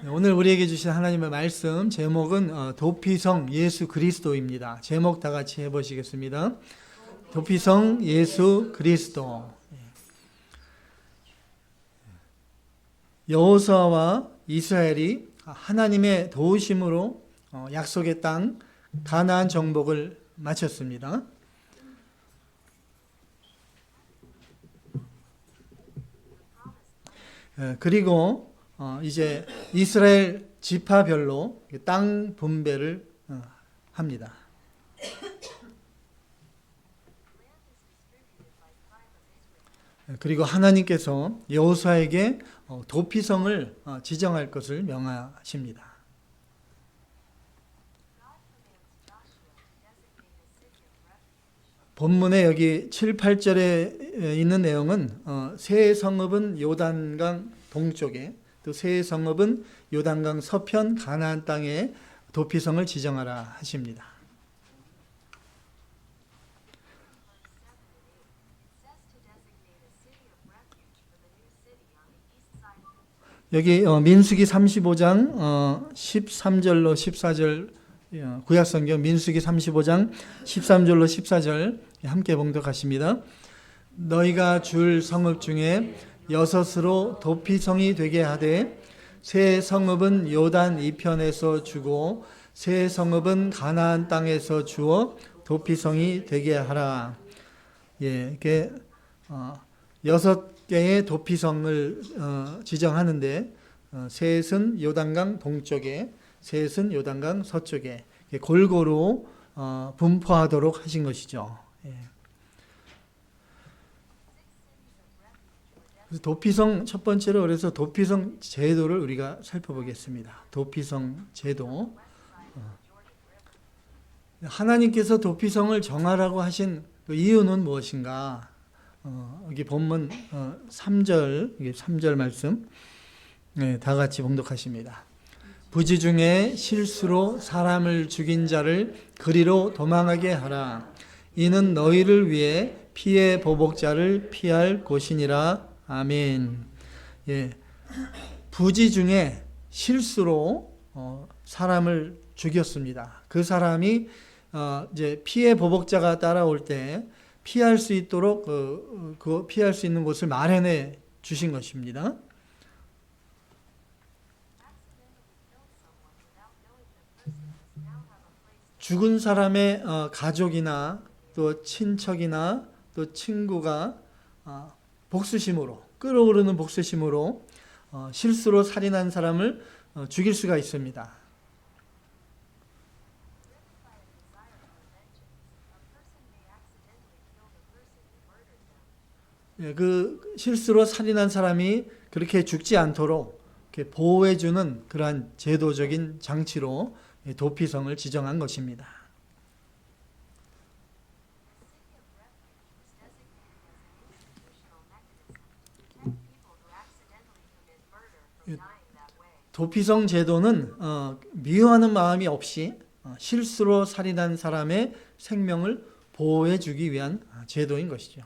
오늘 우리에게 주신 하나님의 말씀 제목은 도피성 예수 그리스도입니다. 제목 다 같이 해보시겠습니다. 도피성 예수 그리스도. 여호수아와 이스라엘이 하나님의 도우심으로 약속의 땅 가나안 정복을 마쳤습니다. 그리고 이제 이스라엘 지파별로 땅 분배를 합니다. 그리고 하나님께서 여호수아에게 도피성을 지정할 것을 명하십니다. 본문에 여기 7, 8절에 있는 내용은 새 성읍은 요단강 동쪽에 또 새 성읍은 요단강 서편 가나안 땅에 도피성을 지정하라 하십니다. 여기 민수기 35장 13절로 14절 구약성경 민수기 35장 13절로 14절 함께 봉독하십니다. 너희가 줄 성읍 중에 여섯으로 도피성이 되게 하되 새 성읍은 요단 이편에서 주고 새 성읍은 가나안 땅에서 주어 도피성이 되게 하라. 이게 6개의 도피성을 지정하는데 셋은 요단강 동쪽에 셋은 요단강 서쪽에 골고루 분포하도록 하신 것이죠. 도피성 첫 번째로 그래서 도피성 제도를 우리가 살펴보겠습니다. 도피성 제도. 하나님께서 도피성을 정하라고 하신 그 이유는 무엇인가? 여기 본문 3절 말씀 다 같이 봉독하십니다. 부지 중에 실수로 사람을 죽인 자를 그리로 도망하게 하라. 이는 너희를 위해 피의 보복자를 피할 곳이니라. 아멘. 부지 중에 실수로 사람을 죽였습니다. 그 사람이 이제 피의 보복자가 따라올 때 피할 수 있도록 그 피할 수 있는 곳을 마련해 주신 것입니다. 죽은 사람의 가족이나 또 친척이나 또 친구가 복수심으로 끓어오르는 복수심으로 실수로 살인한 사람을 죽일 수가 있습니다. 그 실수로 살인한 사람이 그렇게 죽지 않도록 이렇게 보호해주는 그러한 제도적인 장치로 도피성을 지정한 것입니다. 도피성 제도는 미워하는 마음이 없이 실수로 살인한 사람의 생명을 보호해 주기 위한 제도인 것이죠.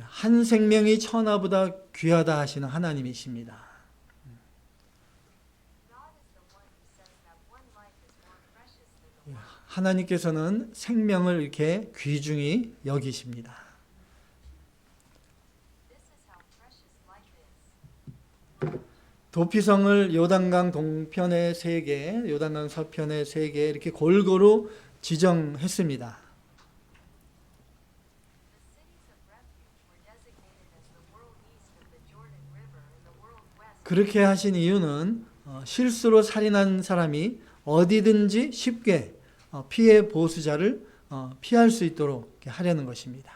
한 생명이 천하보다 귀하다 하시는 하나님이십니다. 하나님께서는 생명을 이렇게 귀중히 여기십니다. 도피성을 요단강 동편에 3개, 요단강 서편에 3개 이렇게 골고루 지정했습니다. 그렇게 하신 이유는 실수로 살인한 사람이 어디든지 쉽게 피해 보수자를 피할 수 있도록 하려는 것입니다.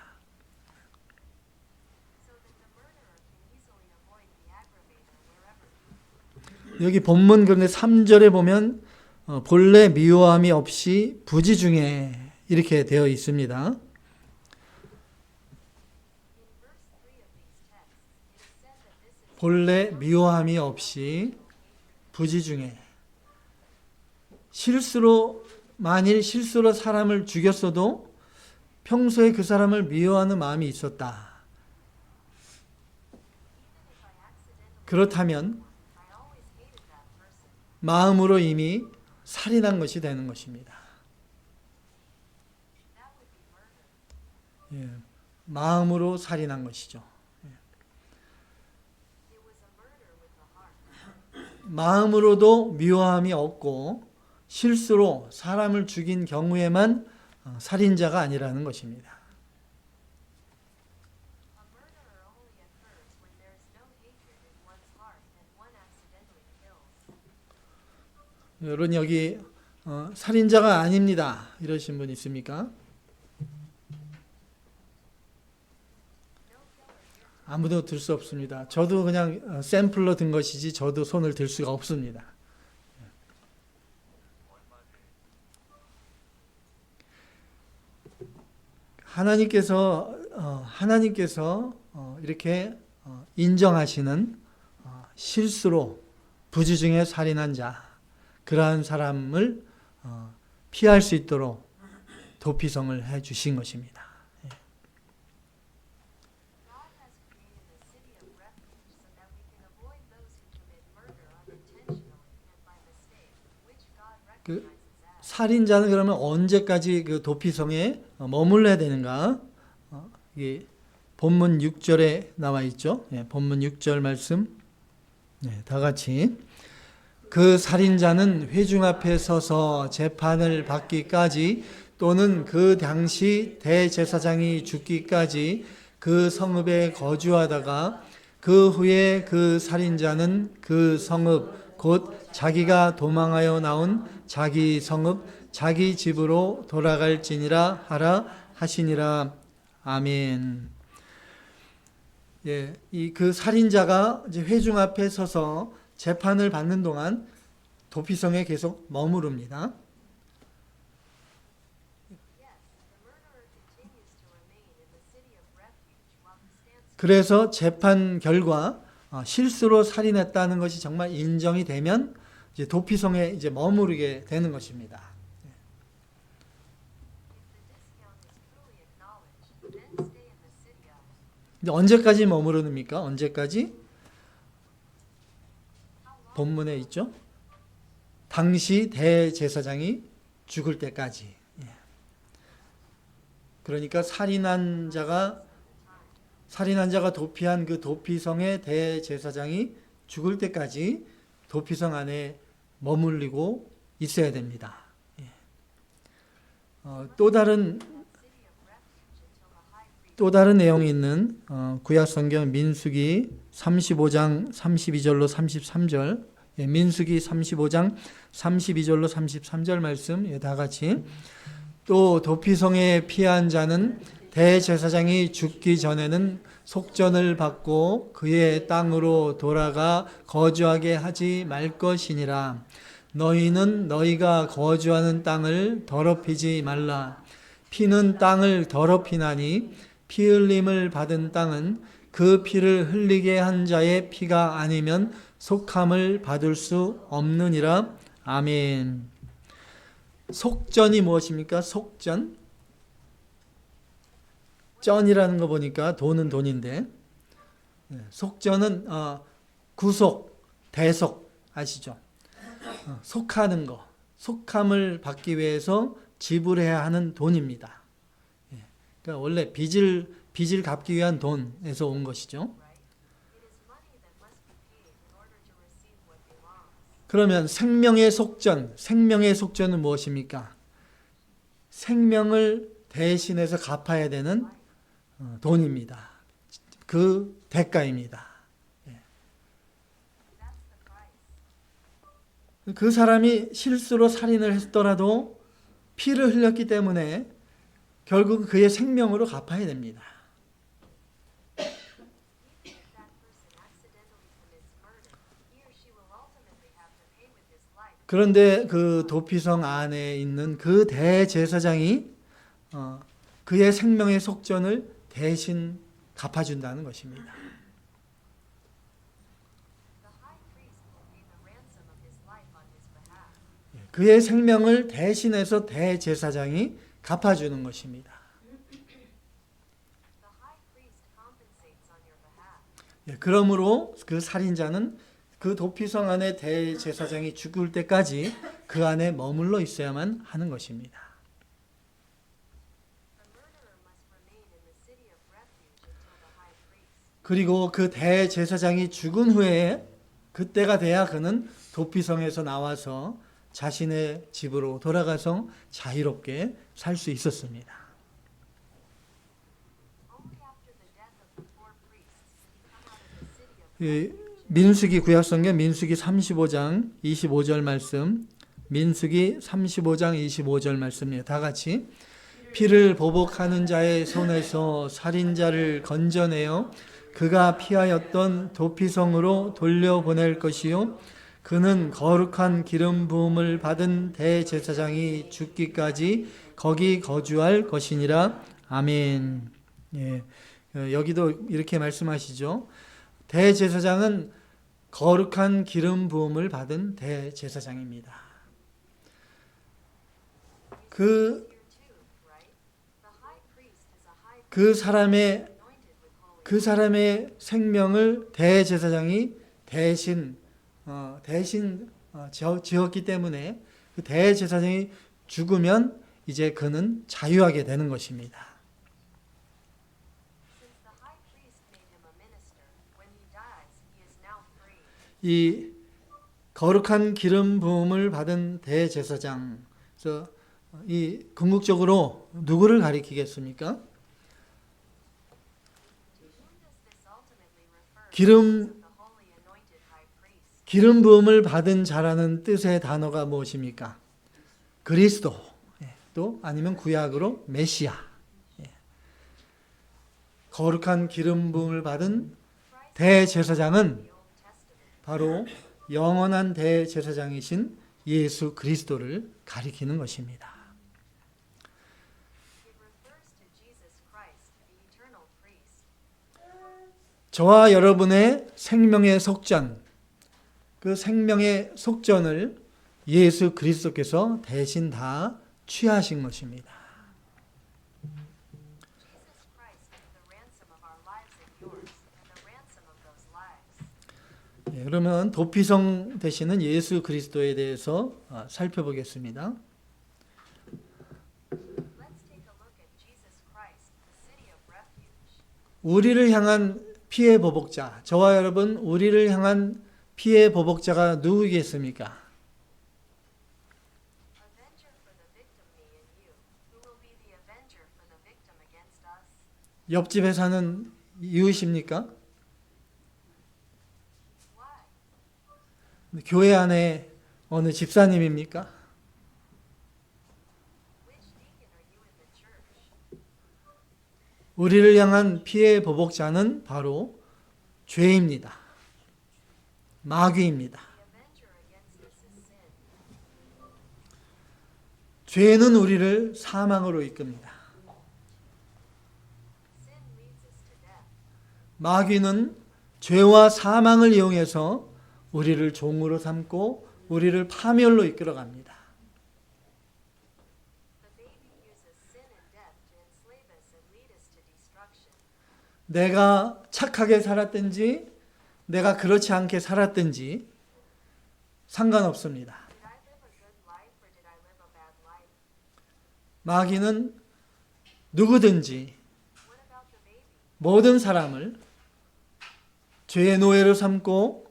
여기 본문 그런데 3절에 보면 본래 미워함이 없이 부지 중에 이렇게 되어 있습니다. 본래 미워함이 없이 부지 중에 만일 실수로 사람을 죽였어도 평소에 그 사람을 미워하는 마음이 있었다. 그렇다면 마음으로 이미 살인한 것이 되는 것입니다. 예, 마음으로 살인한 것이죠. 마음으로도 미워함이 없고 실수로 사람을 죽인 경우에만 살인자가 아니라는 것입니다. 여러분 여기 살인자가 아닙니다 이러신 분 있습니까? 아무도 들 수 없습니다. 저도 그냥 샘플로 든 것이지 저도 손을 들 수가 없습니다. 하나님께서 이렇게 인정하시는 실수로 부지중에 살인한 자, 그러한 사람을 피할 수 있도록 도피성을 해 주신 것입니다. 그 살인자는 그러면 언제까지 그 도피성에 머물러야 되는가? 이게 본문 6절에 나와 있죠. 본문 6절 말씀. 다 같이. 그 살인자는 회중 앞에 서서 재판을 받기까지 또는 그 당시 대제사장이 죽기까지 그 성읍에 거주하다가 그 후에 그 살인자는 그 성읍 곧 자기가 도망하여 나온 자기 성읍 자기 집으로 돌아갈지니라 하라 하시니라. 아멘. 예, 그 살인자가 이제 회중 앞에 서서 재판을 받는 동안 도피성에 계속 머무릅니다. 그래서 재판 결과 실수로 살인했다는 것이 정말 인정이 되면 이제 도피성에 이제 머무르게 되는 것입니다. 근데 언제까지 머무릅니까? 언제까지? 본문에 있죠. 당시 대제사장이 죽을 때까지. 그러니까 살인한 자가 도피한 그 도피성의 대제사장이 죽을 때까지 도피성 안에 머물리고 있어야 됩니다. 또 다른 내용이 있는 구약성경 민수기 35장 32절로 33절, 민수기 35장 32절로 33절 말씀 다 같이. 또 도피성에 피한 자는 대제사장이 죽기 전에는 속전을 받고 그의 땅으로 돌아가 거주하게 하지 말 것이니라. 너희는 너희가 거주하는 땅을 더럽히지 말라. 피는 땅을 더럽히나니 피 흘림을 받은 땅은 그 피를 흘리게 한 자의 피가 아니면 속함을 받을 수 없느니라. 아멘. 속전이 무엇입니까? 속전. 전이라는 거 보니까 돈은 돈인데, 속전은 구속, 대속 아시죠? 속하는 거, 속함을 받기 위해서 지불해야 하는 돈입니다. 그러니까 원래 빚을 갚기 위한 돈에서 온 것이죠. 그러면 생명의 속전은 무엇입니까? 생명을 대신해서 갚아야 되는 돈입니다. 그 대가입니다. 그 사람이 실수로 살인을 했더라도 피를 흘렸기 때문에 결국 그의 생명으로 갚아야 됩니다. 그런데 그 도피성 안에 있는 그 대제사장이 그의 생명의 속전을 대신 갚아준다는 것입니다. 그의 생명을 대신해서 대제사장이 갚아주는 것입니다. 예, 그러므로 그 살인자는 그 도피성 안에 대제사장이 죽을 때까지 그 안에 머물러 있어야만 하는 것입니다. 그리고 그 대제사장이 죽은 후에 그때가 돼야 그는 도피성에서 나와서 자신의 집으로 돌아가서 자유롭게 살 수 있었습니다. 민수기 구약성경 민수기 35장 25절 말씀, 민수기 35장 25절 말씀이에요. 다 같이. 피를 보복하는 자의 손에서 살인자를 건져내어 그가 피하였던 도피성으로 돌려보낼 것이요 그는 거룩한 기름 부음을 받은 대제사장이 죽기까지 거기 거주할 것이니라. 아멘. 예, 여기도 이렇게 말씀하시죠. 대제사장은 거룩한 기름 부음을 받은 대제사장입니다. 그 사람의 생명을 대제사장이 대신 지었기 때문에 그 대제사장이 죽으면 이제 그는 자유하게 되는 것입니다. 이 거룩한 기름 부음을 받은 대제사장, 그래서 이 궁극적으로 누구를 가리키겠습니까? 기름 부음을 받은 자라는 뜻의 단어가 무엇입니까? 그리스도, 또 아니면 구약으로 메시아. 거룩한 기름 부음을 받은 대제사장은 바로 영원한 대제사장이신 예수 그리스도를 가리키는 것입니다. 저와 여러분의 생명의 속전, 그 생명의 속전을 예수 그리스도께서 대신 다 취하신 것입니다. 예, 그러면 도피성 되시는 예수 그리스도에 대해서 살펴보겠습니다. 우리를 향한 피해 보복자, 저와 여러분 우리를 향한 피해 보복자가 누구겠습니까? 옆집에 사는 이웃입니까? 교회 안에 어느 집사님입니까? 우리를 향한 피해 보복자는 바로 죄입니다. 마귀입니다. 죄는 우리를 사망으로 이끕니다. 마귀는 죄와 사망을 이용해서 우리를 종으로 삼고 우리를 파멸로 이끌어갑니다. 내가 착하게 살았든지 내가 그렇지 않게 살았든지 상관없습니다. 마귀는 누구든지 모든 사람을 죄의 노예로 삼고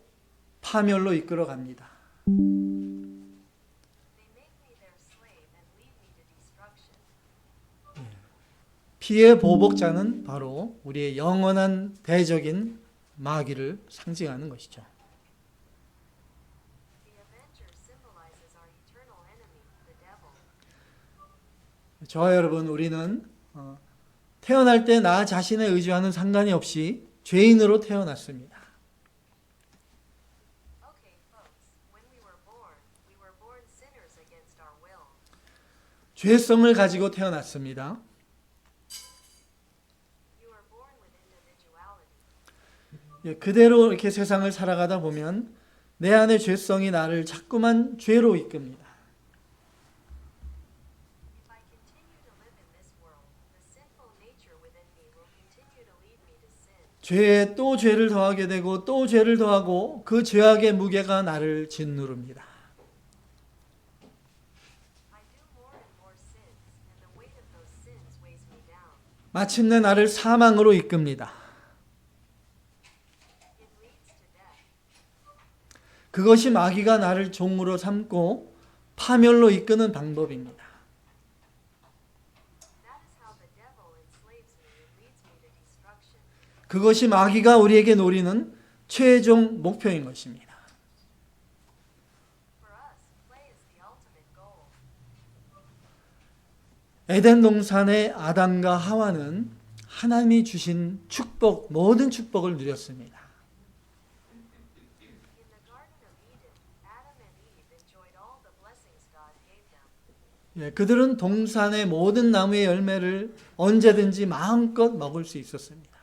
파멸로 이끌어갑니다. 피해 보복자는 바로 우리의 영원한 대적인 마귀를 상징하는 것이죠. 저와 여러분, 우리는 태어날 때 나 자신의 의지와는 상관이 없이 죄인으로 태어났습니다. 죄성을 가지고 태어났습니다. 그대로 이렇게 세상을 살아가다 보면 내 안의 죄성이 나를 자꾸만 죄로 이끕니다. 죄에 또 죄를 더하게 되고 또 죄를 더하고 그 죄악의 무게가 나를 짓누릅니다. 마침내 나를 사망으로 이끕니다. 그것이 마귀가 나를 종으로 삼고 파멸로 이끄는 방법입니다. 그것이 마귀가 우리에게 노리는 최종 목표인 것입니다. 에덴 동산의 아담과 하와는 하나님이 주신 축복, 모든 축복을 누렸습니다. 그들은 동산의 모든 나무의 열매를 언제든지 마음껏 먹을 수 있었습니다.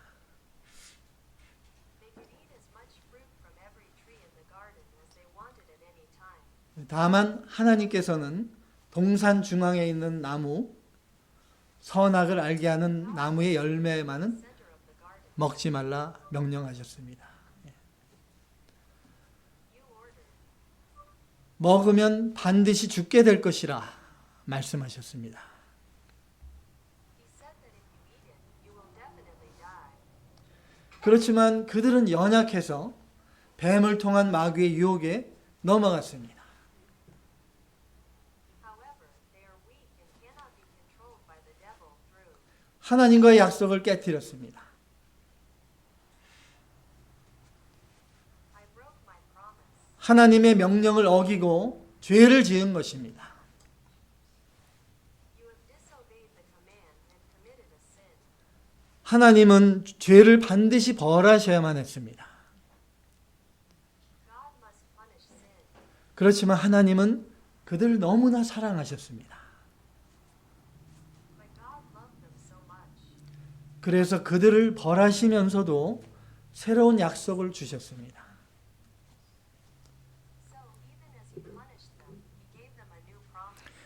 다만 하나님께서는 동산 중앙에 있는 나무, 선악을 알게 하는 나무의 열매만은 먹지 말라 명령하셨습니다. 먹으면 반드시 죽게 될 것이라 말씀하셨습니다. 그렇지만 그들은 연약해서 뱀을 통한 마귀의 유혹에 넘어갔습니다. 하나님과의 약속을 깨뜨렸습니다. 하나님의 명령을 어기고 죄를 지은 것입니다. 하나님은 죄를 반드시 벌하셔야만 했습니다. 그렇지만 하나님은 그들을 너무나 사랑하셨습니다. 그래서 그들을 벌하시면서도 새로운 약속을 주셨습니다.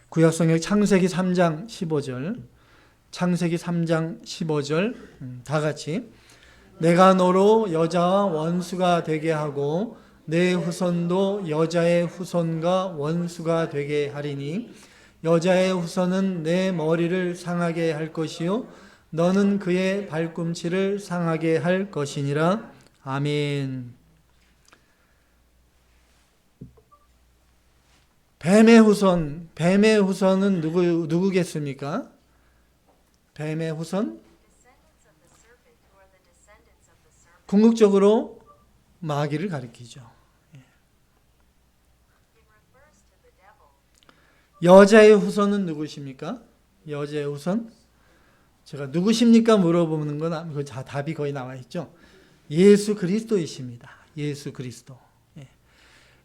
구약성경 창세기 3장 15절, 창세기 3장 15절 다 같이 내가 너로 여자와 원수가 되게 하고 내 후손도 여자의 후손과 원수가 되게 하리니 여자의 후손은 내 머리를 상하게 할 것이요 너는 그의 발꿈치를 상하게 할 것이니라. 아멘. 뱀의 후손은 누구겠습니까? 뱀의 후손? 궁극적으로 마귀를 가리키죠. 여자의 후손은 누구십니까? 여자의 후손? 제가 누구십니까? 물어보는 건 답이 거의 나와 있죠. 예수 그리스도이십니다. 예수 그리스도.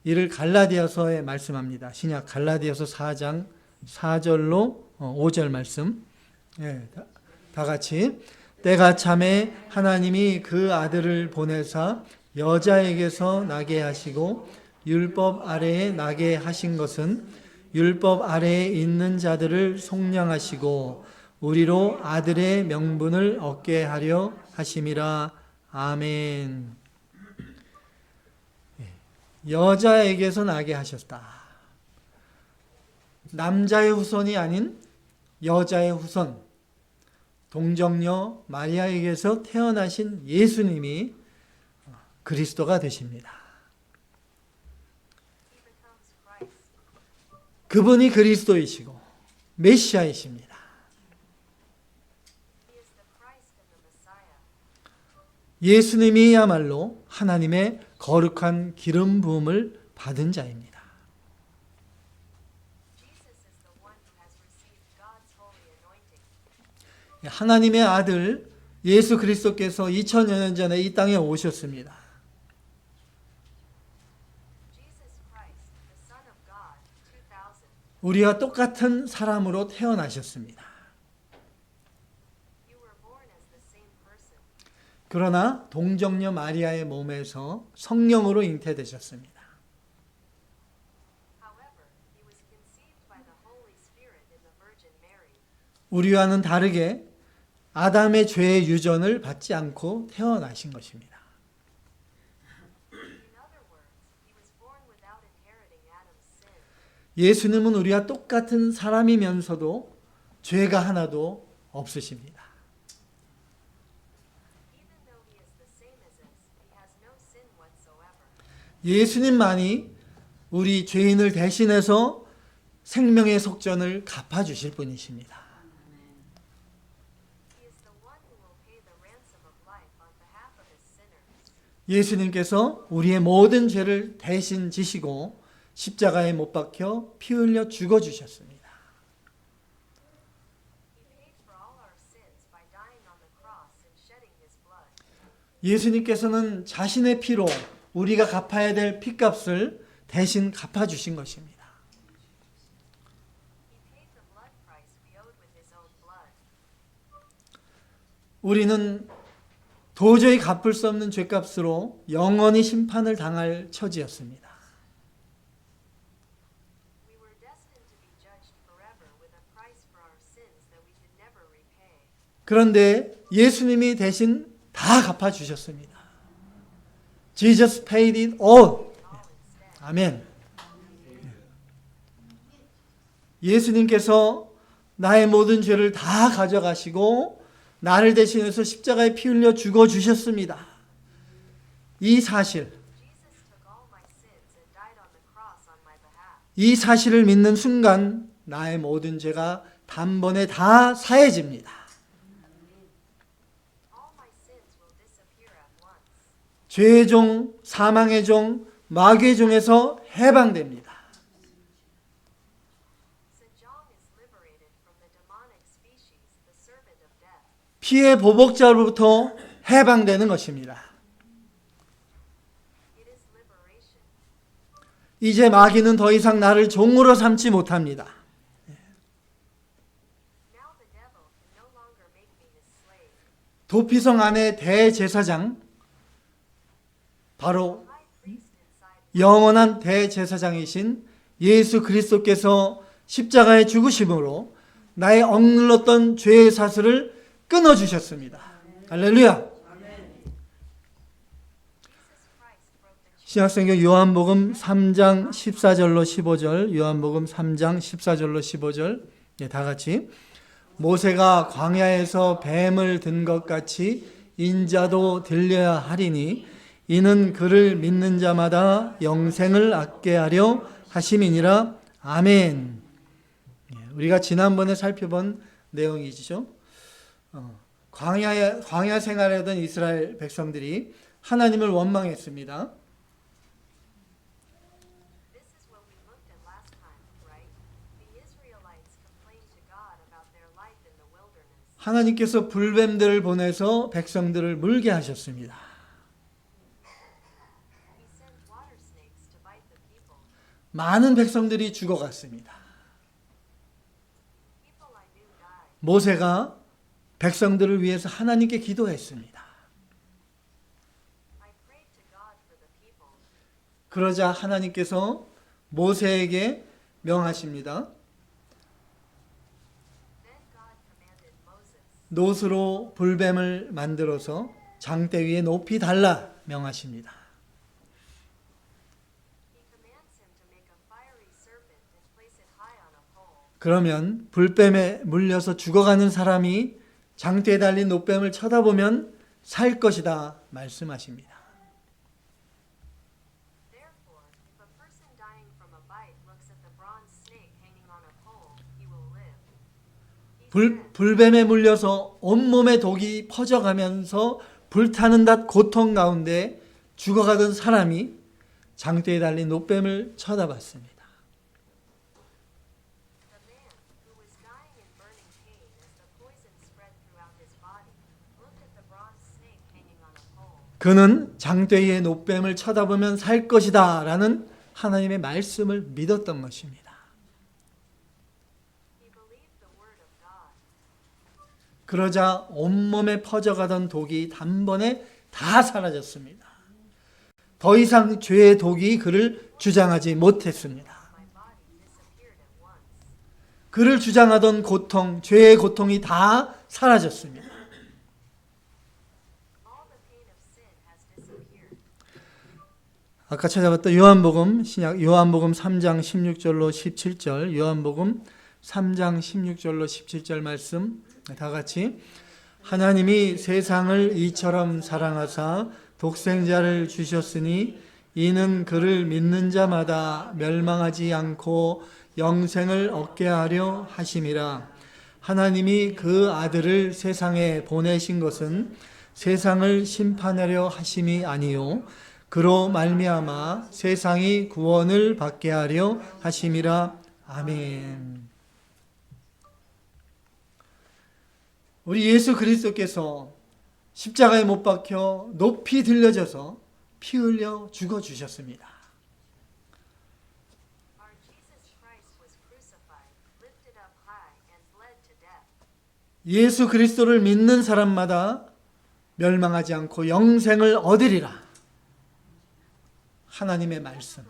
이를 갈라디아서에 말씀합니다. 신약 갈라디아서 4장 4절로 5절 말씀. 다 같이 때가 참에 하나님이 그 아들을 보내사 여자에게서 나게 하시고 율법 아래에 나게 하신 것은 율법 아래에 있는 자들을 속량하시고 우리로 아들의 명분을 얻게 하려 하심이라. 아멘. 여자에게서 나게 하셨다. 남자의 후손이 아닌 여자의 후손, 동정녀 마리아에게서 태어나신 예수님이 그리스도가 되십니다. 그분이 그리스도이시고 메시아이십니다. 예수님이야말로 하나님의 거룩한 기름 부음을 받은 자입니다. 하나님의 아들 예수 그리스도께서 2000여 년 전에 이 땅에 오셨습니다. 우리와 똑같은 사람으로 태어나셨습니다. 그러나 동정녀 마리아의 몸에서 성령으로 잉태되셨습니다. 우리와는 다르게 아담의 죄의 유전을 받지 않고 태어나신 것입니다. 예수님은 우리와 똑같은 사람이면서도 죄가 하나도 없으십니다. 예수님만이 우리 죄인을 대신해서 생명의 속전을 갚아주실 분이십니다. 예수님께서 우리의 모든 죄를 대신 지시고 십자가에 못 박혀 피 흘려 죽어주셨습니다. 예수님께서는 자신의 피로 우리가 갚아야 될 핏값을 대신 갚아주신 것입니다. 우리는 도저히 갚을 수 없는 죄값으로 영원히 심판을 당할 처지였습니다. 그런데 예수님이 대신 다 갚아주셨습니다. Jesus paid it all. 아멘. 예수님께서 나의 모든 죄를 다 가져가시고 나를 대신해서 십자가에 피 흘려 죽어주셨습니다. 이 사실을 믿는 순간 나의 모든 죄가 단번에 다 사해집니다. 죄의 종, 사망의 종, 마귀의 종에서 해방됩니다. 피의 보복자로부터 해방되는 것입니다. 이제 마귀는 더 이상 나를 종으로 삼지 못합니다. 도피성 안의 대제사장, 바로 영원한 대제사장이신 예수 그리스도께서 십자가에 죽으심으로 나의 억눌렀던 죄의 사슬을 끊어주셨습니다. 할렐루야. 신약성경 요한복음 3장 14절로 15절, 요한복음 3장 14절로 15절, 다 같이. 모세가 광야에서 뱀을 든 것 같이 인자도 들려야 하리니 이는 그를 믿는 자마다 영생을 얻게 하려 하심이니라. 아멘. 우리가 지난번에 살펴본 내용이죠. 광야 생활하던 이스라엘 백성들이 하나님을 원망했습니다. 하나님께서 불뱀들을 보내서 백성들을 물게 하셨습니다. 많은 백성들이 죽어갔습니다. 모세가 백성들을 위해서 하나님께 기도했습니다. 그러자 하나님께서 모세에게 명하십니다. 놋으로 불뱀을 만들어서 장대 위에 높이 달라 명하십니다. 그러면 불뱀에 물려서 죽어가는 사람이 장대에 달린 놋뱀을 쳐다보면 살 것이다 말씀하십니다. 불뱀에 물려서 온몸에 독이 퍼져가면서 불타는 닷 고통 가운데 죽어가던 사람이 장대에 달린 놋뱀을 쳐다봤습니다. 그는 장대 위의 놋뱀을 쳐다보면 살 것이다 라는 하나님의 말씀을 믿었던 것입니다. 그러자 온몸에 퍼져가던 독이 단번에 다 사라졌습니다. 더 이상 죄의 독이 그를 주장하지 못했습니다. 그를 주장하던 고통, 죄의 고통이 다 사라졌습니다. 아까 찾아봤던 요한복음, 신약 요한복음 3장 16절로 17절, 요한복음 3장 16절로 17절 말씀 다 같이. 하나님이 세상을 이처럼 사랑하사 독생자를 주셨으니 이는 그를 믿는 자마다 멸망하지 않고 영생을 얻게 하려 하심이라. 하나님이 그 아들을 세상에 보내신 것은 세상을 심판하려 하심이 아니요 그로 말미암아 세상이 구원을 받게 하려 하심이라. 아멘. 우리 예수 그리스도께서 십자가에 못 박혀 높이 들려져서 피 흘려 죽어 주셨습니다. 예수 그리스도를 믿는 사람마다 멸망하지 않고 영생을 얻으리라. 하나님의 말씀.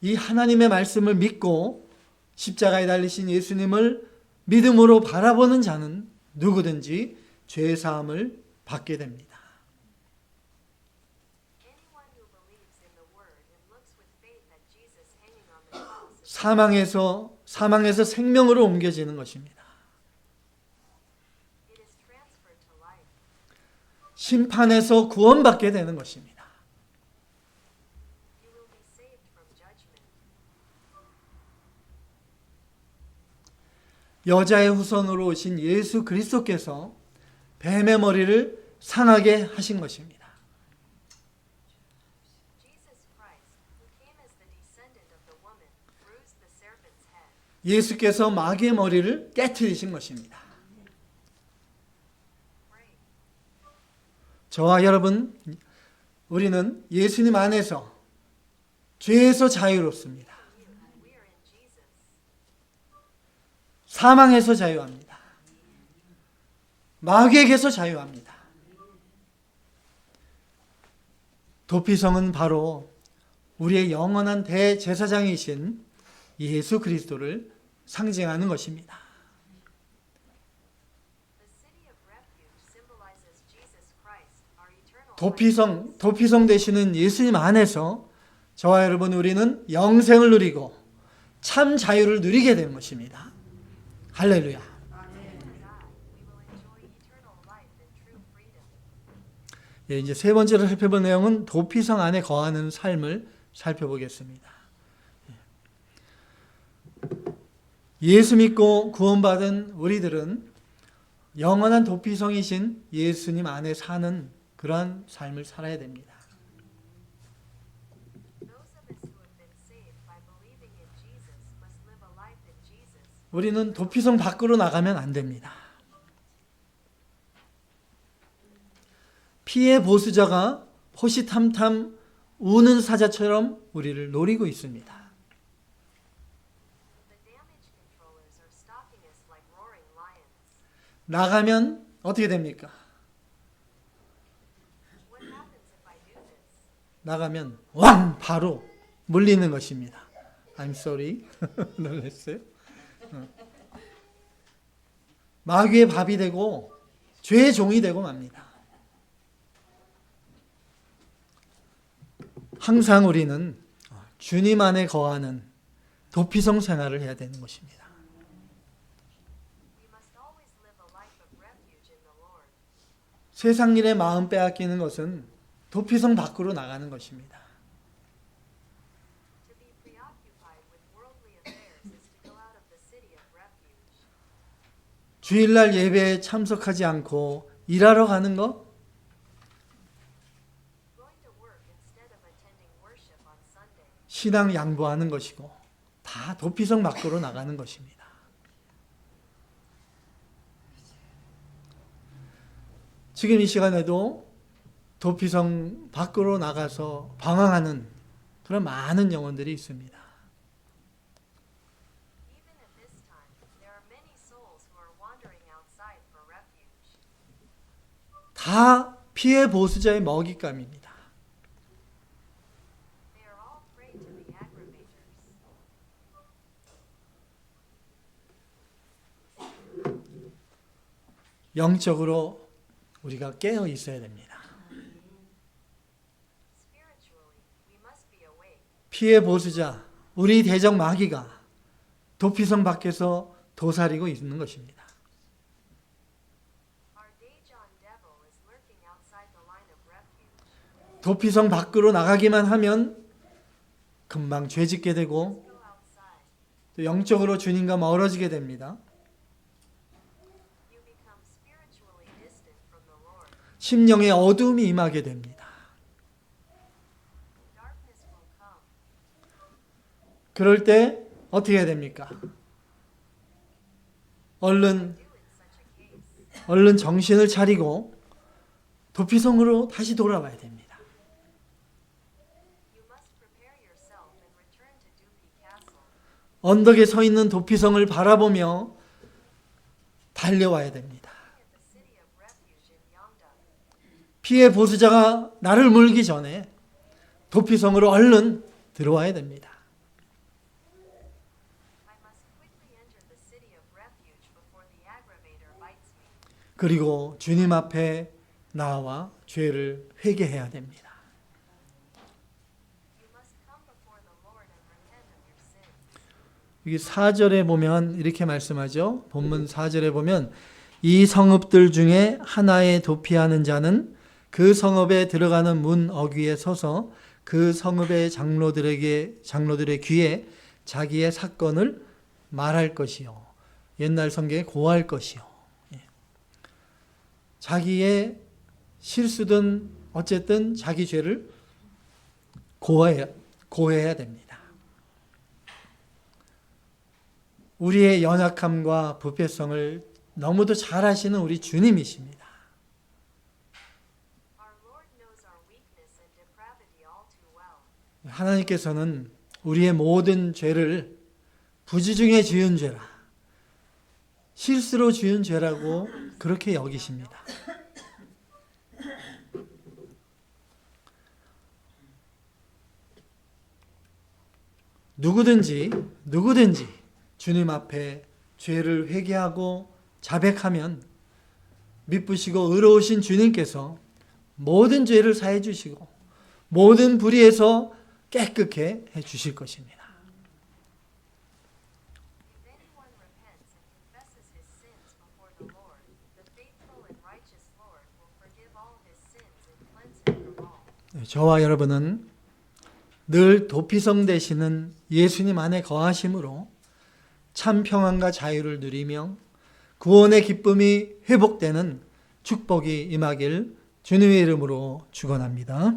이 하나님의 말씀을 믿고 십자가에 달리신 예수님을 믿음으로 바라보는 자는 누구든지 죄 사함을 받게 됩니다. 사망에서 생명으로 옮겨지는 것입니다. 심판에서 구원받게 되는 것입니다. 여자의 후손으로 오신 예수 그리스도께서 뱀의 머리를 상하게 하신 것입니다. 예수께서 마귀의 머리를 깨트리신 것입니다. 저와 여러분, 우리는 예수님 안에서 죄에서 자유롭습니다. 사망에서 자유합니다. 마귀에게서 자유합니다. 도피성은 바로 우리의 영원한 대제사장이신 예수 그리스도를 상징하는 것입니다. 도피성 되시는 예수님 안에서 저와 여러분 우리는 영생을 누리고 참 자유를 누리게 되는 것입니다. 할렐루야. 예, 이제 세 번째로 살펴볼 내용은 도피성 안에 거하는 삶을 살펴보겠습니다. 예수 믿고 구원받은 우리들은 영원한 도피성이신 예수님 안에 사는 그러한 삶을 살아야 됩니다. 우리는 도피성 밖으로 나가면 안 됩니다. 피의 보수자가 호시탐탐 우는 사자처럼 우리를 노리고 있습니다. 나가면 어떻게 됩니까? 나가면 왕 바로 물리는 것입니다. I'm sorry. 놀랐어요? 마귀의 밥이 되고 죄의 종이 되고 맙니다. 항상 우리는 주님 안에 거하는 도피성 생활을 해야 되는 것입니다. 세상 일에 마음 빼앗기는 것은 도피성 밖으로 나가는 것입니다. 주일날 예배에 참석하지 않고 일하러 가는 것, 신앙 양보하는 것이고 다 도피성 밖으로 나가는 것입니다. 지금 이 시간에도 도피성 밖으로 나가서 방황하는 그런 많은 영혼들이 있습니다. 다 피해 보수자의 먹잇감입니다. 영적으로 우리가 깨어 있어야 됩니다. 피해 보수자, 우리 대적 마귀가 도피성 밖에서 도사리고 있는 것입니다. 도피성 밖으로 나가기만 하면 금방 죄짓게 되고 또 영적으로 주님과 멀어지게 됩니다. 심령의 어두움이 임하게 됩니다. 그럴 때 어떻게 해야 됩니까? 얼른 정신을 차리고 도피성으로 다시 돌아와야 됩니다. 언덕에 서 있는 도피성을 바라보며 달려와야 됩니다. 피해 보수자가 나를 물기 전에 도피성으로 얼른 들어와야 됩니다. 그리고 주님 앞에 나와 죄를 회개해야 됩니다. 여기 4절에 보면 이렇게 말씀하죠. 본문 4절에 보면 이 성읍들 중에 하나에 도피하는 자는 그 성읍에 들어가는 문 어귀에 서서 그 성읍의 장로들의 귀에 자기의 사건을 말할 것이요. 옛날 성경에 고할 것이요. 자기의 실수든 어쨌든 자기 죄를 고해야 됩니다. 우리의 연약함과 부패성을 너무도 잘 아시는 우리 주님이십니다. 하나님께서는 우리의 모든 죄를 부지 중에 지은 죄라, 실수로 지은 죄라고 그렇게 여기십니다. 누구든지 주님 앞에 죄를 회개하고 자백하면 미쁘시고 의로우신 주님께서 모든 죄를 사해 주시고 모든 불의에서 깨끗게 해 주실 것입니다. 저와 여러분은 늘 도피성 되시는 예수님 안에 거하심으로 참 평안과 자유를 누리며 구원의 기쁨이 회복되는 축복이 임하길 주님의 이름으로 축원합니다.